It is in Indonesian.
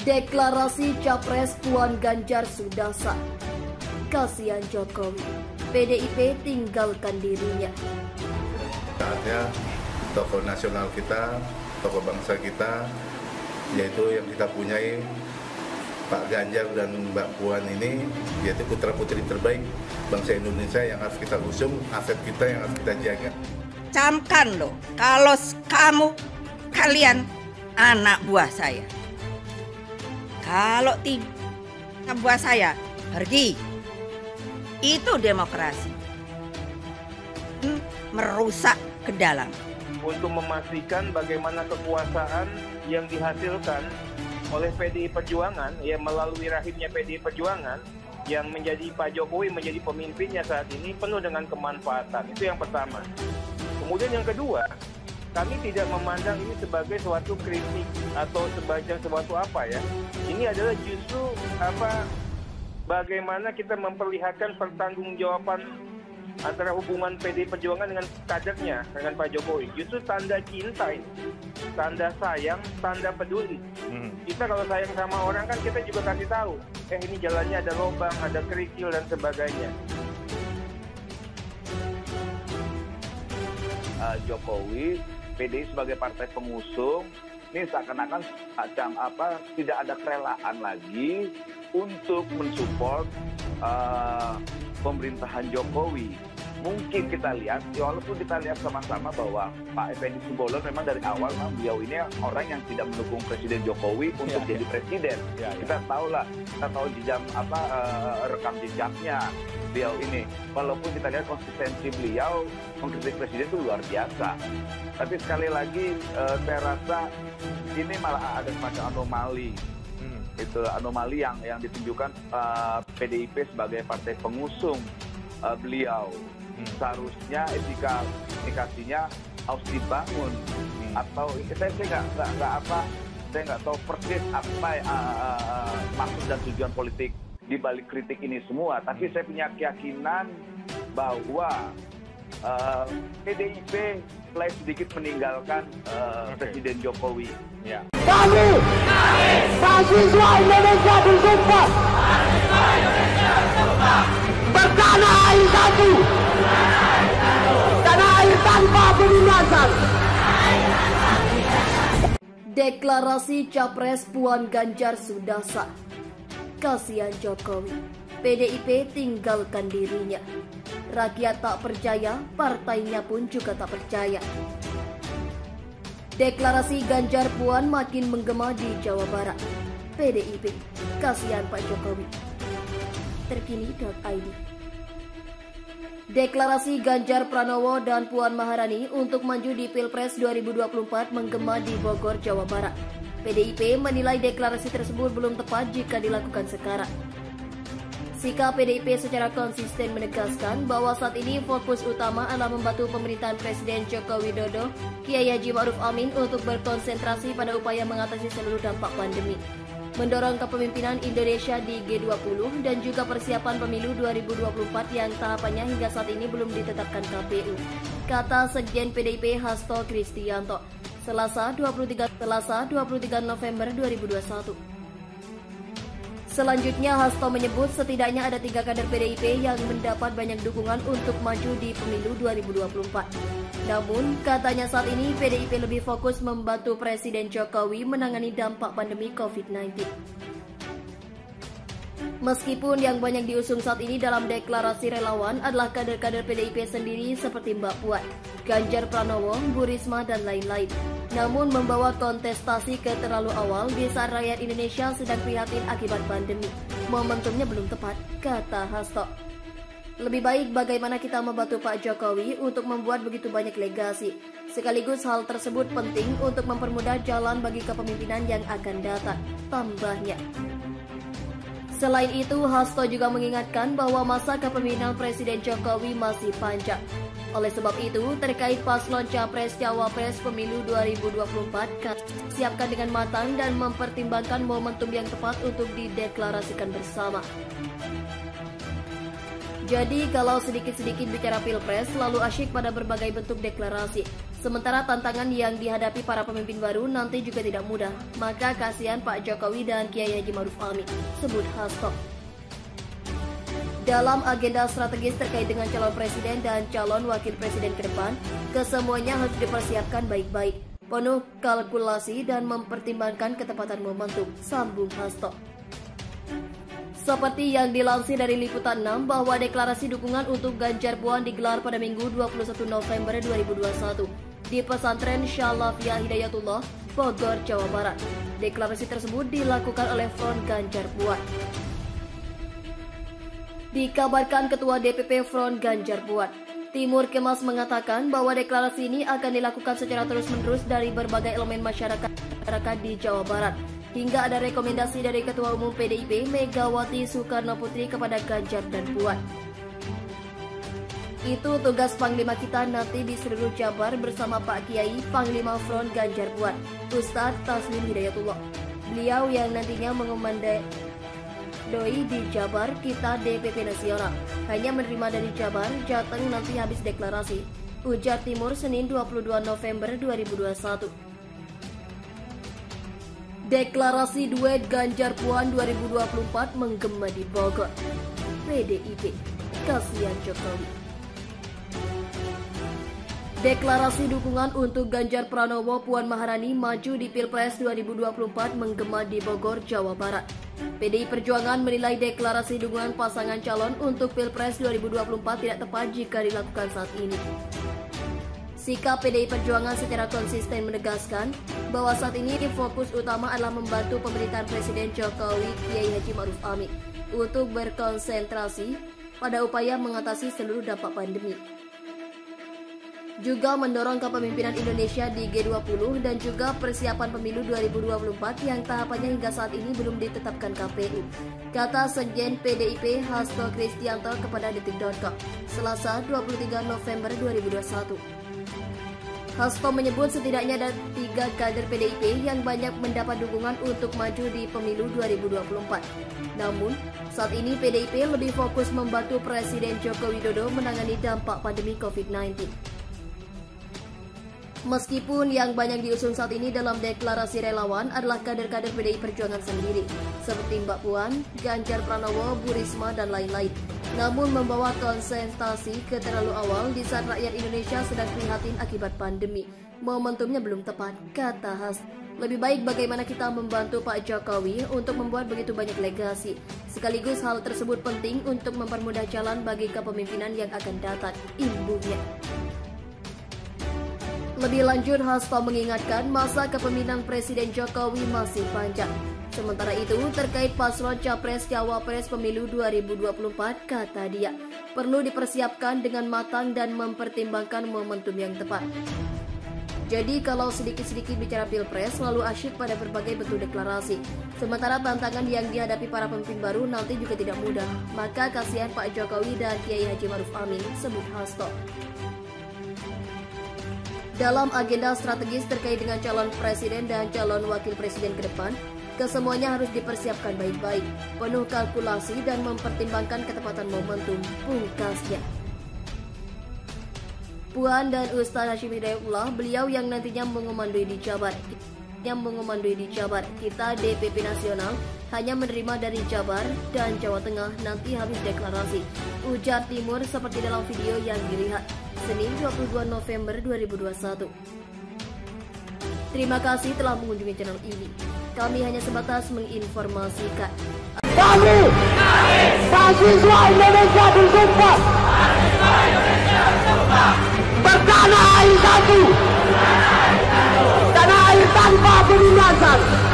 Deklarasi Capres Puan Ganjar sudah sah. Kasihan Jokowi, PDIP tinggalkan dirinya. Saatnya tokoh nasional kita, tokoh bangsa kita, yaitu yang kita punyai Pak Ganjar dan Mbak Puan ini, yaitu putra-putri terbaik bangsa Indonesia yang harus kita usung, aset kita yang harus kita jaga. Camkan loh, kalau kalian anak buah saya. Kalau tidak anak buah saya, pergi. Itu demokrasi. Merusak ke dalam. Untuk memastikan bagaimana kekuasaan yang dihasilkan oleh PDI Perjuangan, ya melalui rahimnya PDI Perjuangan, yang menjadi Pak Jokowi menjadi pemimpinnya saat ini penuh dengan kemanfaatan. Itu yang pertama. Kemudian yang kedua, kami tidak memandang ini sebagai suatu kritik atau sebagai suatu apa ya. Ini adalah justru bagaimana kita memperlihatkan pertanggungjawaban antara hubungan PDI Perjuangan dengan kadernya, dengan Pak Jokowi. Justru tanda cinta ini, tanda sayang, tanda peduli. Kita kalau sayang sama orang kan kita juga kasih tahu, ini jalannya ada lubang, ada kerikil dan sebagainya. Jokowi, PDI sebagai partai pengusung, ini seakan-akan tidak ada kerelaan lagi untuk mensupport pemerintahan Jokowi. Mungkin kita lihat, walaupun kita lihat sama-sama bahwa Pak Effendi Simbolon memang dari awal beliau ini orang yang tidak mendukung Presiden Jokowi untuk jadi presiden. Kita tahu rekam jejaknya beliau ini. Walaupun kita lihat konsistensi beliau mengkritik presiden itu luar biasa. Tapi sekali lagi saya rasa ini malah ada semacam anomali. Itu anomali yang ditunjukkan PDIP sebagai partai pengusung beliau. Seharusnya etika komunikasinya harus dibangun. Atau saya nggak tahu persis apa maksud dan tujuan politik di balik kritik ini semua. Tapi saya punya keyakinan bahwa PDIP mulai sedikit meninggalkan Presiden Jokowi. Kami, mahasiswa Indonesia bersumpah bertanah air satu, tanah air tanpa penindasan. Deklarasi Capres Puan Ganjar sudah sah. Kasihan Jokowi, PDIP tinggalkan dirinya. Rakyat tak percaya, partainya pun juga tak percaya. Deklarasi Ganjar Puan makin menggema di Jawa Barat. PDIP, kasihan Pak Jokowi. Terkini.id. Deklarasi Ganjar Pranowo dan Puan Maharani untuk maju di Pilpres 2024 menggema di Bogor, Jawa Barat. PDIP menilai deklarasi tersebut belum tepat jika dilakukan sekarang. Sikap PDIP secara konsisten menegaskan bahwa saat ini fokus utama adalah membantu pemerintahan Presiden Joko Widodo, Kiai Haji Ma'ruf Amin untuk berkonsentrasi pada upaya mengatasi seluruh dampak pandemi, mendorong kepemimpinan Indonesia di G20 dan juga persiapan pemilu 2024 yang tahapannya hingga saat ini belum ditetapkan KPU, kata Sekjen PDIP Hasto Kristianto, Selasa 23 November 2021. Selanjutnya, Hasto menyebut setidaknya ada 3 kader PDIP yang mendapat banyak dukungan untuk maju di pemilu 2024. Namun, katanya saat ini PDIP lebih fokus membantu Presiden Jokowi menangani dampak pandemi COVID-19. Meskipun yang banyak diusung saat ini dalam deklarasi relawan adalah kader-kader PDIP sendiri seperti Mbak Puan, Ganjar Pranowo, Bu Risma, dan lain-lain. Namun membawa kontestasi ke terlalu awal di saat rakyat Indonesia sedang prihatin akibat pandemi. Momentumnya belum tepat, kata Hasto. Lebih baik bagaimana kita membantu Pak Jokowi untuk membuat begitu banyak legasi. Sekaligus hal tersebut penting untuk mempermudah jalan bagi kepemimpinan yang akan datang, tambahnya. Selain itu, Hasto juga mengingatkan bahwa masa kepemimpinan Presiden Jokowi masih panjang. Oleh sebab itu, terkait paslon Capres Cawapres Pemilu 2024, siapkan dengan matang dan mempertimbangkan momentum yang tepat untuk dideklarasikan bersama. Jadi kalau sedikit-sedikit bicara pilpres selalu asyik pada berbagai bentuk deklarasi. Sementara tantangan yang dihadapi para pemimpin baru nanti juga tidak mudah. Maka kasihan Pak Jokowi dan Kiai Haji Ma'ruf Amin, sebut Hasto. Dalam agenda strategis terkait dengan calon presiden dan calon wakil presiden ke depan, kesemuanya harus dipersiapkan baik-baik, penuh kalkulasi dan mempertimbangkan ketepatan momentum, sambung Hasto. Seperti yang dilansir dari Liputan 6 bahwa deklarasi dukungan untuk Ganjar Puan digelar pada Minggu 21 November 2021 di pesantren Syalafiyah Hidayatullah, Bogor, Jawa Barat. Deklarasi tersebut dilakukan oleh Front Ganjar Puan. Dikabarkan Ketua DPP Front Ganjar Puan, Timur Kemas, mengatakan bahwa deklarasi ini akan dilakukan secara terus-menerus dari berbagai elemen masyarakat di Jawa Barat, hingga ada rekomendasi dari Ketua Umum PDIP Megawati Soekarnoputri kepada Ganjar dan Puan. Itu tugas Panglima kita nanti di seluruh Jabar bersama Pak Kiai Panglima Front Ganjar Puan, Ustadz Taslim Hidayatullah. Beliau yang nantinya mengomandoi di Jabar, kita DPP Nasional hanya menerima dari Jabar, Jateng nanti habis deklarasi, ujar Timur Senin 22 November 2021. Deklarasi duet Ganjar Puan 2024 menggema di Bogor. PDIP, kasihan Jokowi. Deklarasi dukungan untuk Ganjar Pranowo Puan Maharani maju di Pilpres 2024 menggema di Bogor, Jawa Barat. PDI Perjuangan menilai deklarasi dukungan pasangan calon untuk Pilpres 2024 tidak tepat jika dilakukan saat ini. Sikap PDI Perjuangan secara konsisten menegaskan bahwa saat ini fokus utama adalah membantu pemerintahan Presiden Jokowi Kiai Haji Ma'ruf Amin untuk berkonsentrasi pada upaya mengatasi seluruh dampak pandemi. Juga mendorong kepemimpinan Indonesia di G20 dan juga persiapan pemilu 2024 yang tahapannya hingga saat ini belum ditetapkan KPU, kata Sekjen PDIP Hasto Kristianto kepada Detik.com, Selasa 23 November 2021. Hasto menyebut setidaknya ada 3 kader PDIP yang banyak mendapat dukungan untuk maju di pemilu 2024. Namun, saat ini PDIP lebih fokus membantu Presiden Joko Widodo menangani dampak pandemi COVID-19. Meskipun yang banyak diusung saat ini dalam deklarasi relawan adalah kader-kader PDI Perjuangan sendiri, seperti Mbak Puan, Ganjar Pranowo, Bu Risma, dan lain-lain. Namun membawa konsentrasi ke terlalu awal di saat rakyat Indonesia sedang prihatin akibat pandemi. Momentumnya belum tepat, kata Hasto. Lebih baik bagaimana kita membantu Pak Jokowi untuk membuat begitu banyak legasi. Sekaligus hal tersebut penting untuk mempermudah jalan bagi kepemimpinan yang akan datang, imbuhnya. Lebih lanjut, Hasto mengingatkan masa kepemimpinan Presiden Jokowi masih panjang. Sementara itu, terkait paslon Capres-Cawapres Pemilu 2024, kata dia, perlu dipersiapkan dengan matang dan mempertimbangkan momentum yang tepat. Jadi kalau sedikit-sedikit bicara Pilpres selalu asyik pada berbagai bentuk deklarasi. Sementara tantangan yang dihadapi para pemimpin baru nanti juga tidak mudah. Maka kasihan Pak Jokowi dan Kiai Haji Ma'ruf Amin, sebut Hasto. Dalam agenda strategis terkait dengan calon presiden dan calon wakil presiden ke depan, kesemuanya harus dipersiapkan baik-baik, penuh kalkulasi dan mempertimbangkan ketepatan momentum, pungkasnya. Puan dan Ustadz Hashim Hidayatullah, beliau yang nantinya mengomandoi di Jabar, kita DPP Nasional hanya menerima dari Jabar dan Jawa Tengah nanti habis deklarasi, ujar Timur seperti dalam video yang dilihat Senin 22 November 2021. Terima kasih telah mengunjungi channel ini. Kami hanya sebatas menginformasikan. Kami, mahasiswa Indonesia bersumpah bertanah air satu, tanah air tanpa penindasan.